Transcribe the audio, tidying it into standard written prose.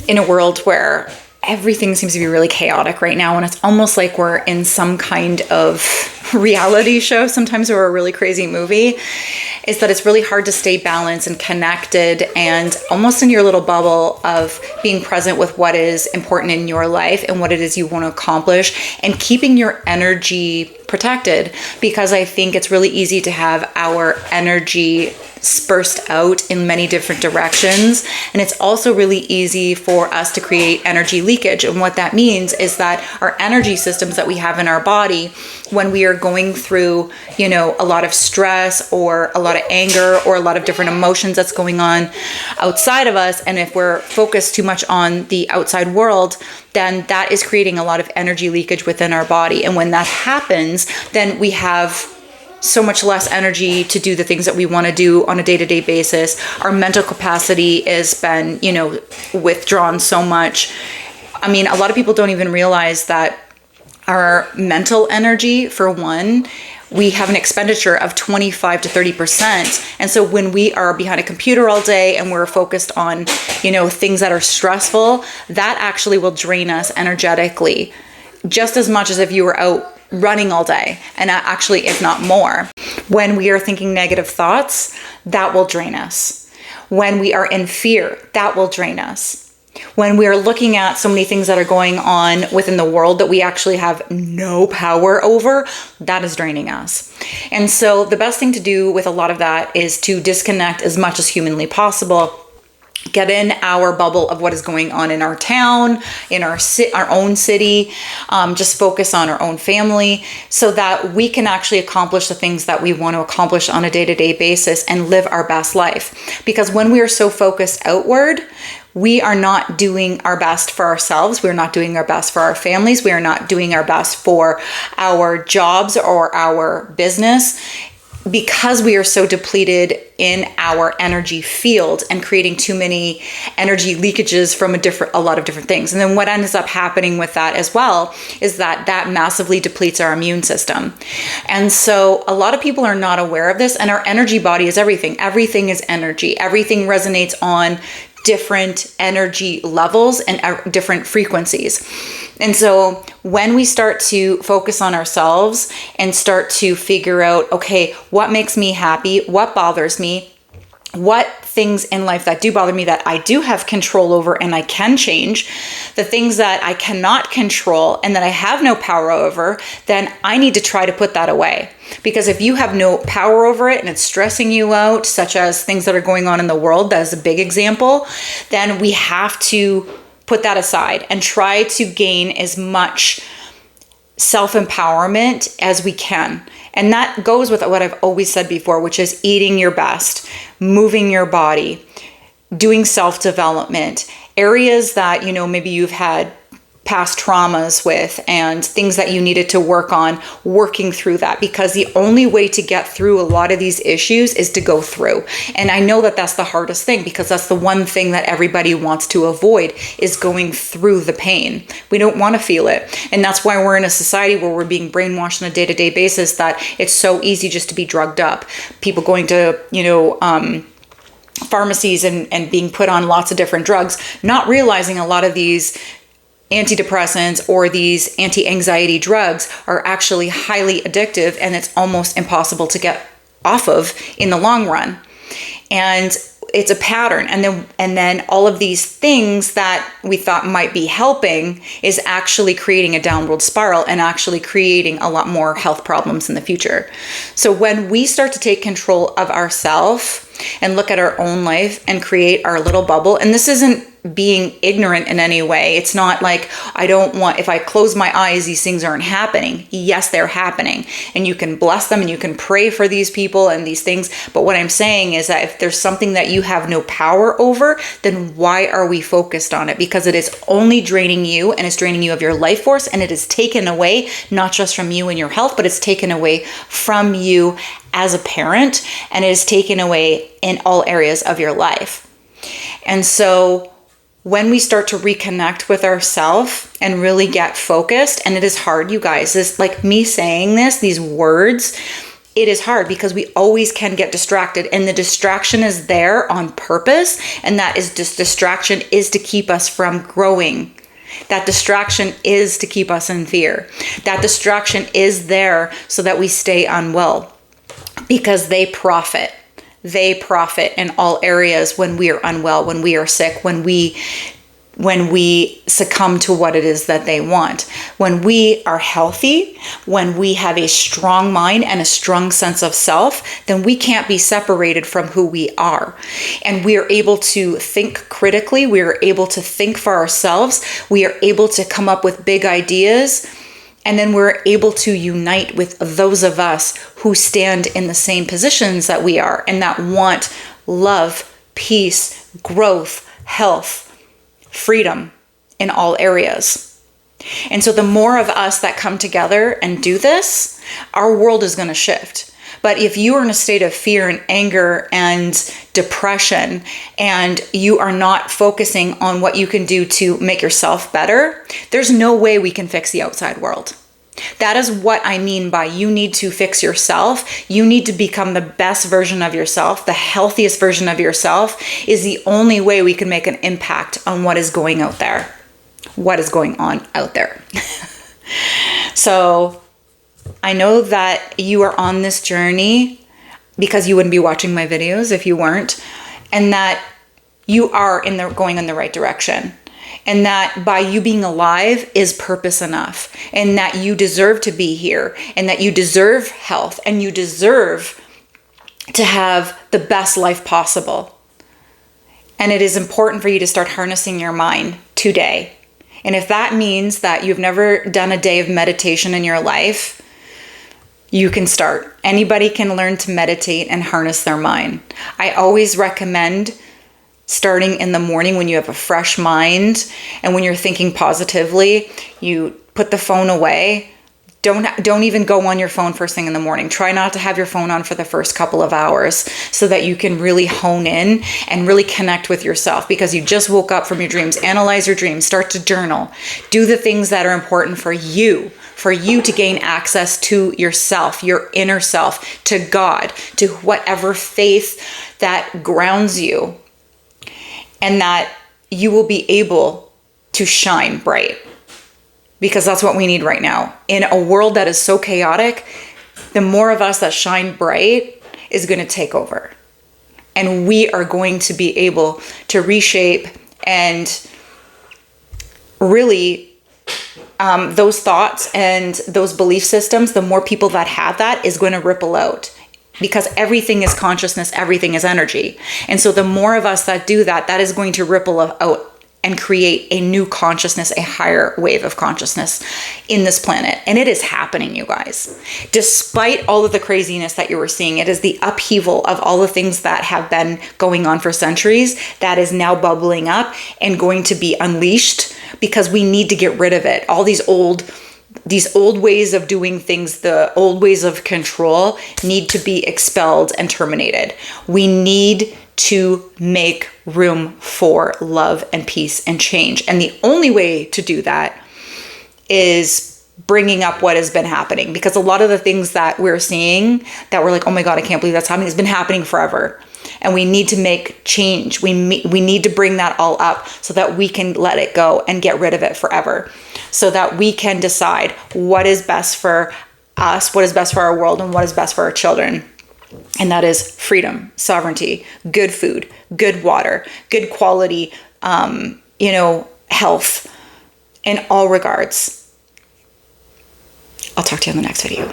in a world where everything seems to be really chaotic right now, and it's almost like we're in some kind of reality show sometimes, or a really crazy movie, is that it's really hard to stay balanced and connected and almost in your little bubble of being present with what is important in your life and what it is you want to accomplish, and keeping your energy protected, because I think it's really easy to have our energy dispersed out in many different directions. And it's also really easy for us to create energy leakage. And what that means is that our energy systems that we have in our body, when we are going through, a lot of stress or a lot of anger or a lot of different emotions that's going on outside of us, and if we're focused too much on the outside world, then that is creating a lot of energy leakage within our body. And when that happens, then we have so much less energy to do the things that we want to do on a day-to-day basis. Our mental capacity has been, withdrawn so much. I mean, a lot of people don't even realize that our mental energy, for one, we have an expenditure of 25 to 30%. And so when we are behind a computer all day and we're focused on, things that are stressful, that actually will drain us energetically just as much as if you were out running all day, and actually, if not more. When we are thinking negative thoughts, that will drain us. When we are in fear, that will drain us. When we are looking at so many things that are going on within the world that we actually have no power over, that is draining us. And so the best thing to do with a lot of that is to disconnect as much as humanly possible. Get in our bubble of what is going on in our town, in our own city, just focus on our own family so that we can actually accomplish the things that we want to accomplish on a day-to-day basis and live our best life. Because when we are so focused outward, we are not doing our best for ourselves. We're not doing our best for our families. We are not doing our best for our jobs or our business, because we are so depleted in our energy field and creating too many energy leakages from a lot of different things. And then what ends up happening with that as well is that massively depletes our immune system. And so a lot of people are not aware of this, and our energy body is everything. Everything is energy. Everything resonates on different energy levels and different frequencies. And so when we start to focus on ourselves and start to figure out, okay, what makes me happy? What bothers me? What things in life that do bother me that I do have control over and I can change, the things that I cannot control and that I have no power over, then I need to try to put that away. Because if you have no power over it and it's stressing you out, such as things that are going on in the world, that is a big example, then we have to put that aside and try to gain as much self-empowerment as we can. And that goes with what I've always said before, which is eating your best, moving your body, doing self-development, areas that, maybe you've had past traumas with and things that you needed to work on, working through that, because the only way to get through a lot of these issues is to go through. And I know that that's the hardest thing, because that's the one thing that everybody wants to avoid, is going through the pain. We don't want to feel it. And that's why we're in a society where we're being brainwashed on a day-to-day basis that it's so easy just to be drugged up. People going to, pharmacies and being put on lots of different drugs, not realizing a lot of these antidepressants or these anti-anxiety drugs are actually highly addictive, and it's almost impossible to get off of in the long run. And it's a pattern. And then all of these things that we thought might be helping is actually creating a downward spiral and actually creating a lot more health problems in the future. So when we start to take control of ourselves and look at our own life and create our little bubble, and this isn't being ignorant in any way. It's not like if I close my eyes, these things aren't happening. Yes, they're happening. And you can bless them and you can pray for these people and these things. But what I'm saying is that if there's something that you have no power over, then why are we focused on it? Because it is only draining you, and it's draining you of your life force, and it is taken away, not just from you and your health, but it's taken away from you as a parent, and it is taken away in all areas of your life. And so when we start to reconnect with ourselves and really get focused, and it is hard, you guys, this, like me saying this, these words, it is hard because we always can get distracted, and the distraction is there on purpose. And that is just distraction is to keep us from growing. That distraction is to keep us in fear. That distraction is there so that we stay unwell, because they profit. They profit in all areas when we are unwell, when we are sick, when we succumb to what it is that they want. When we are healthy, when we have a strong mind and a strong sense of self, then we can't be separated from who we are. And we are able to think critically. We are able to think for ourselves. We are able to come up with big ideas. And then we're able to unite with those of us who stand in the same positions that we are and that want love, peace, growth, health, freedom in all areas. And so the more of us that come together and do this, our world is going to shift. But if you are in a state of fear and anger and depression, and you are not focusing on what you can do to make yourself better, there's no way we can fix the outside world. That is what I mean by you need to fix yourself. You need to become the best version of yourself. The healthiest version of yourself is the only way we can make an impact on what is going out there, what is going on out there. So I know that you are on this journey because you wouldn't be watching my videos if you weren't, and that you are going in the right direction. And that by you being alive is purpose enough, and that you deserve to be here, and that you deserve health, and you deserve to have the best life possible. And it is important for you to start harnessing your mind today. And if that means that you've never done a day of meditation in your life, you can start. Anybody can learn to meditate and harness their mind. I always recommend starting in the morning when you have a fresh mind and when you're thinking positively. You put the phone away. Don't even go on your phone first thing in the morning. Try not to have your phone on for the first couple of hours so that you can really hone in and really connect with yourself, because you just woke up from your dreams. Analyze your dreams, start to journal, do the things that are important for you to gain access to yourself, your inner self, to God, to whatever faith that grounds you, and that you will be able to shine bright. Because that's what we need right now. In a world that is so chaotic, the more of us that shine bright is going to take over. And we are going to be able to reshape and really those thoughts and those belief systems, the more people that have that is going to ripple out. Because everything is consciousness, everything is energy. And so the more of us that do that, that is going to ripple out and create a new consciousness, a higher wave of consciousness in this planet. And it is happening, you guys. Despite all of the craziness that you were seeing, it is the upheaval of all the things that have been going on for centuries that is now bubbling up and going to be unleashed, because we need to get rid of it. All these old ways of doing things, the old ways of control, need to be expelled and terminated. We need to make room for love and peace and change. And the only way to do that is bringing up what has been happening. Because a lot of the things that we're seeing that we're like, oh my God, I can't believe that's happening, has been happening forever. And we need to make change. We need to bring that all up so that we can let it go and get rid of it forever. So that we can decide what is best for us, what is best for our world, and what is best for our children. And that is freedom, sovereignty, good food, good water, good quality, health in all regards. I'll talk to you in the next video.